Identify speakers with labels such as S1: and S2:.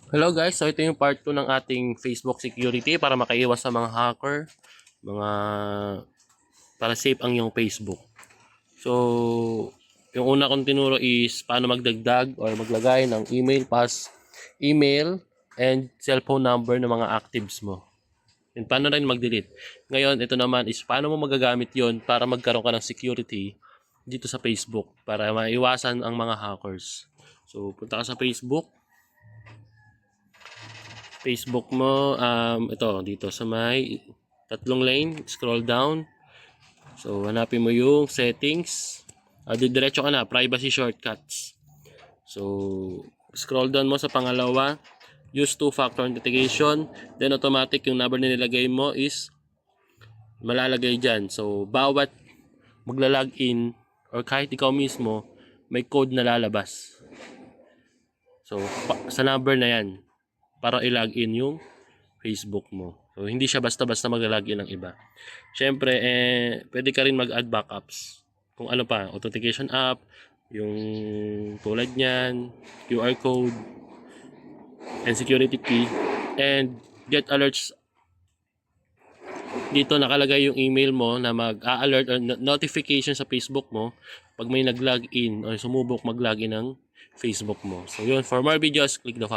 S1: Hello guys, so ito yung part 2 ng ating Facebook security para makaiwas sa mga hacker, mga para safe ang iyong Facebook. So, yung una kong tinuro is paano magdagdag or maglagay ng email and cellphone number ng mga actives mo. And paano rin mag-delete. Ngayon, ito naman is paano mo magagamit yon para magkaroon ka ng security dito sa Facebook para maiwasan ang mga hackers. So, punta ka sa Facebook mo, ito, dito sa may tatlong lane, scroll down. So, hanapin mo yung settings. Diretso ka na, privacy shortcuts. So, scroll down mo sa pangalawa, use two-factor authentication. Then, automatic yung number na nilagay mo is malalagay dyan. So, bawat magla-login or kahit ikaw mismo, may code na lalabas. So, sa number na yan, para i-login yung Facebook mo. So, hindi siya basta-basta mag-login ng iba. Siyempre, pwede ka rin mag-add backups. Kung ano pa, authentication app, yung tulad niyan, QR code, and security key, and get alerts. Dito nakalagay yung email mo na mag-a-alert or notification sa Facebook mo pag may nag-login or sumubok mag-login ng Facebook mo. So, yun. For more videos, click the